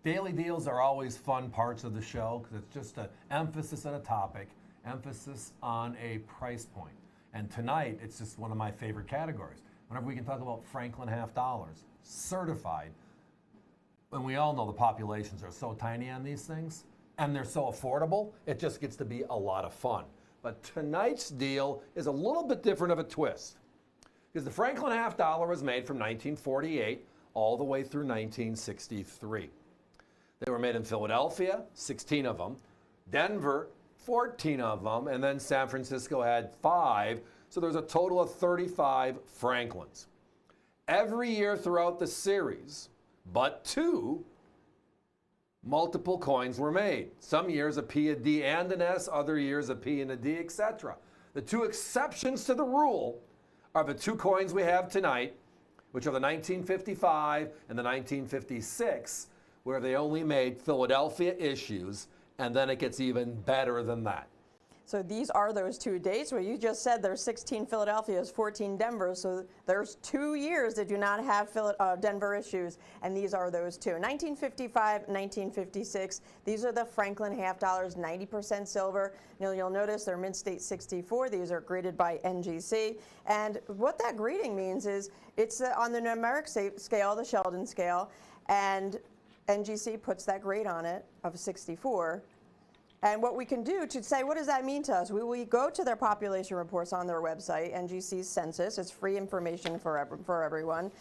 Daily deals are always fun parts of the show because it's just an emphasis on a topic, emphasis on a price point. And tonight, it's just one of my favorite categories. Whenever we can talk about Franklin half dollars, certified, and we all know the populations are so tiny on these things, and they're so affordable, it just gets to be a lot of fun. But tonight's deal is a little bit different of a twist. Because the Franklin half dollar was made from 1948 all the way through 1963. They were made in Philadelphia, 16 of them, Denver, 14 of them, and then San Francisco had 5. So there's a total of 35 Franklins. Every year throughout the series, but 2, multiple coins were made. Some years a P, a D, and an S, other years a P and a D, etc. The 2 exceptions to the rule are the 2 coins we have tonight, which are the 1955 and the 1956, where they only made Philadelphia issues, and then it gets even better than that. So these are those 2 dates where you just said there's 16 Philadelphias, 14 Denver. So there's 2 years that do not have Denver issues, and these are those 2. 1955, 1956. These are the Franklin half dollars, 90% silver. You'll notice they're mint state 64. These are graded by NGC, and what that grading means is it's on the numeric scale, the Sheldon scale, and NGC puts that grade on it of 64. And what we can do to say, what does that mean to us? We go to their population reports on their website, NGC's census. It's free information for everyone.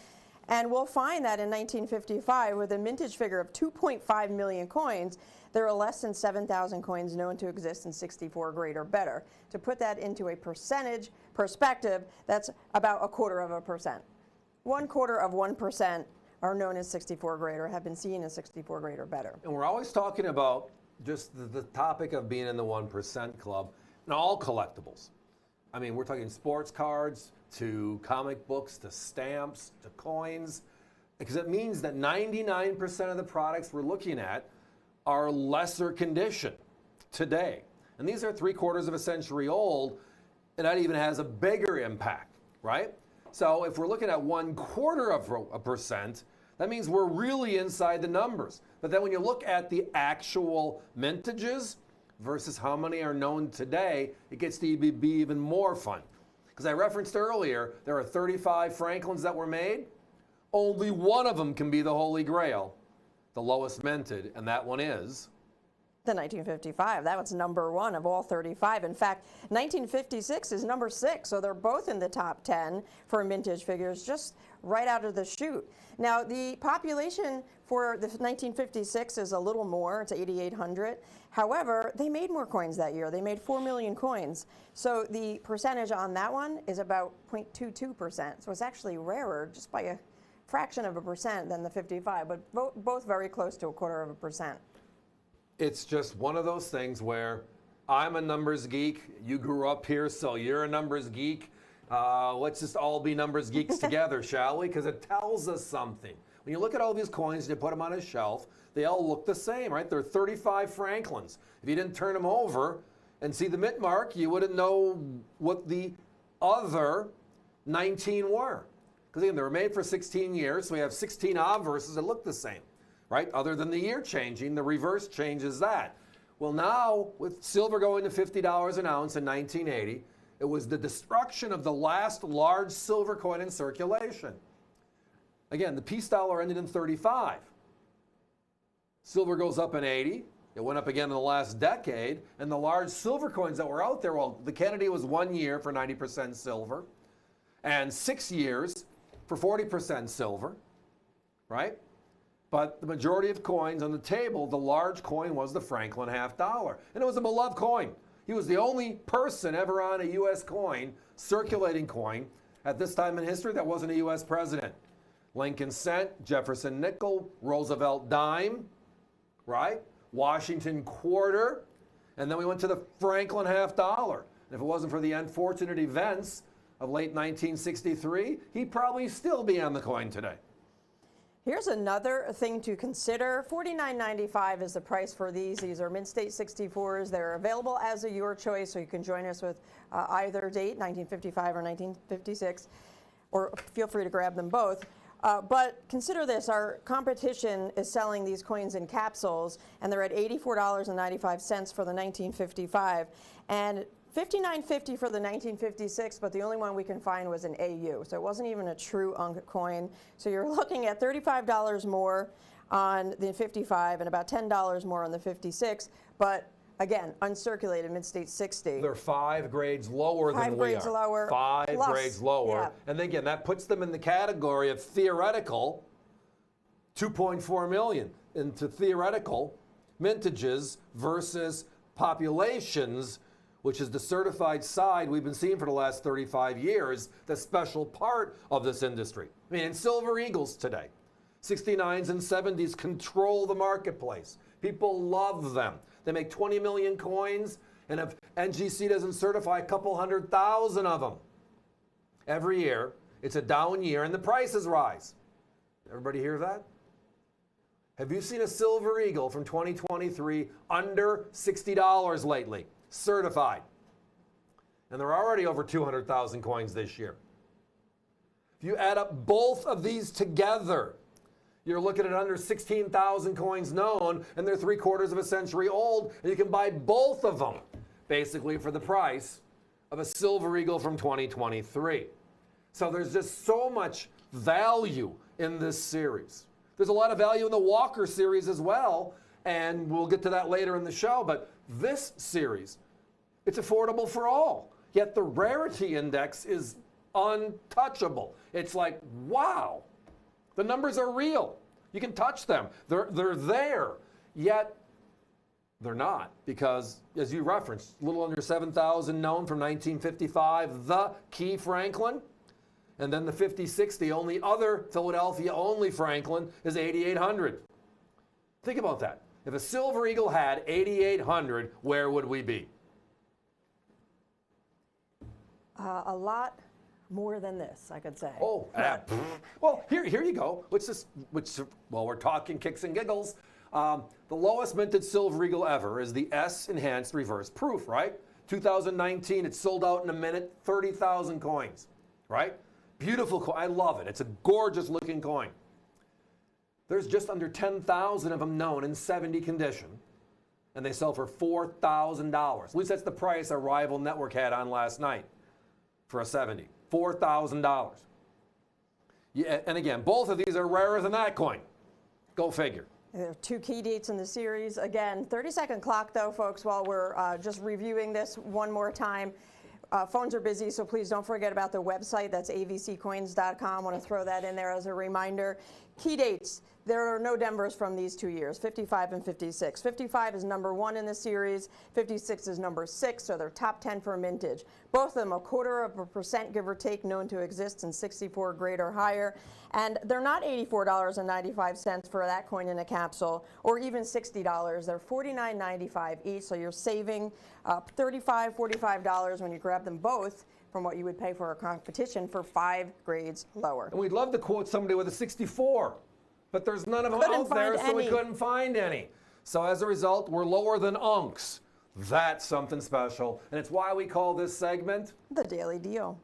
And we'll find that in 1955, with a mintage figure of 2.5 million coins, there are less than 7,000 coins known to exist in 64 grade or better. To put that into a percentage perspective, that's about 1/4%. 1/4% are known as 64 grade or have been seen as 64 grade or better. And we're always talking about just the topic of being in the 1% club and all collectibles. I mean, we're talking sports cards to comic books to stamps to coins, because it means that 99% of the products we're looking at are lesser condition today. And these are 3/4 of a century old, and that even has a bigger impact, right? So if we're looking at 1/4%, that means we're really inside the numbers. But then when you look at the actual mintages versus how many are known today, it gets to be even more fun. Because I referenced earlier, there are 35 Franklins that were made. Only one of them can be the Holy Grail, the lowest minted, and that one is the 1955. That was number 1 of all 35. In fact, 1956 is number 6, so they're both in the top 10 for mintage figures, just right out of the chute. Now, the population for the 1956 is a little more. It's 8,800. However, they made more coins that year. They made 4 million coins. So the percentage on that one is about 0.22%. So it's actually rarer just by a fraction of a percent than the 55, but both very close to 1/4%. It's just one of those things where I'm a numbers geek, you grew up here, so you're a numbers geek. Let's just all be numbers geeks together, shall we? Because it tells us something. When you look at all these coins and you put them on a shelf, they all look the same, right? There are 35 Franklins. If you didn't turn them over and see the mint mark, you wouldn't know what the other 19 were. Because again, they were made for 16 years, so we have 16 obverses that look the same, right? Other than the year changing, the reverse changes that. Well, now, with silver going to $50 an ounce in 1980, it was the destruction of the last large silver coin in circulation. Again, the peace dollar ended in 35. Silver goes up in 80. It went up again in the last decade. And the large silver coins that were out there, well, the Kennedy was 1 year for 90% silver and 6 years for 40% silver, right? But the majority of coins on the table, the large coin was the Franklin half dollar. And it was a beloved coin. He was the only person ever on a U.S. coin, circulating coin, at this time in history that wasn't a U.S. president. Lincoln cent, Jefferson nickel, Roosevelt dime, right? Washington quarter, and then we went to the Franklin half dollar. And if it wasn't for the unfortunate events of late 1963, he'd probably still be on the coin today. Here's another thing to consider. $49.95 is the price for these. These are mint state 64s. They're available as a your choice, so you can join us with either date, 1955 or 1956, or feel free to grab them both. But consider this, our competition is selling these coins in capsules, and they're at $84.95 for the 1955, and $59.50 for the 1956, but the only one we can find was an AU, so it wasn't even a true UNC coin. So you're looking at $35 more on the 55 and about $10 more on the 56, but again, uncirculated, mid-state 60. They're 5 grades lower than we are. 5 grades lower. 5 plus, grades lower. Yeah. And again, that puts them in the category of theoretical 2.4 million into theoretical mintages versus populations, which is the certified side we've been seeing for the last 35 years, the special part of this industry. I mean, in Silver Eagles today, 69s and 70s control the marketplace. People love them. They make 20 million coins, and if NGC doesn't certify a couple 100,000 of them every year, it's a down year and the prices rise. Everybody hear that? Have you seen a Silver Eagle from 2023 under $60 lately? Certified. And they're already over 200,000 coins this year. If you add up both of these together, you're looking at under 16,000 coins known, and they're 3/4 of a century old, and you can buy both of them basically for the price of a Silver Eagle from 2023. So there's just so much value in this series. There's a lot of value in the Walker series as well, and we'll get to that later in the show, but this series, it's affordable for all, yet the rarity index is untouchable. It's like, wow. The numbers are real. You can touch them. They're there. Yet they're not, because as you referenced, a little under 7,000 known from 1955, the Key Franklin, and then the 56, the only other Philadelphia only Franklin is 8,800. Think about that. If a Silver Eagle had 8,800, where would we be? A lot more than this, I could say. Oh, well, here you go. While we're talking kicks and giggles, the lowest minted Silver Eagle ever is the S Enhanced Reverse Proof, right? 2019, it sold out in a minute, 30,000 coins, right? Beautiful coin. I love it. It's a gorgeous looking coin. There's just under 10,000 of them known in 70 condition, and they sell for $4,000. At least that's the price our rival network had on last night for a 70. $4,000. Yeah, and again, both of these are rarer than that coin. Go figure. There are 2 key dates in the series. Again, 30-second clock, though, folks, while we're just reviewing this one more time. Phones are busy, so please don't forget about the website. That's avccoins.com. I want to throw that in there as a reminder. Key dates. There are no Denvers from these 2 years, 55 and 56. 55 is number 1 in the series. 56 is number 6, so they're top 10 for mintage. Both of them 0.25%, give or take, known to exist in 64 grade or higher. And they're not $84.95 for that coin in a capsule, or even $60. They're $49.95 each, so you're saving $35, $45 when you grab them both from what you would pay for a competition for 5 grades lower. And we'd love to quote somebody with a 64, but there's none of them out there, so we couldn't find any. So as a result, we're lower than UNCs. That's something special, and it's why we call this segment The Daily Deal.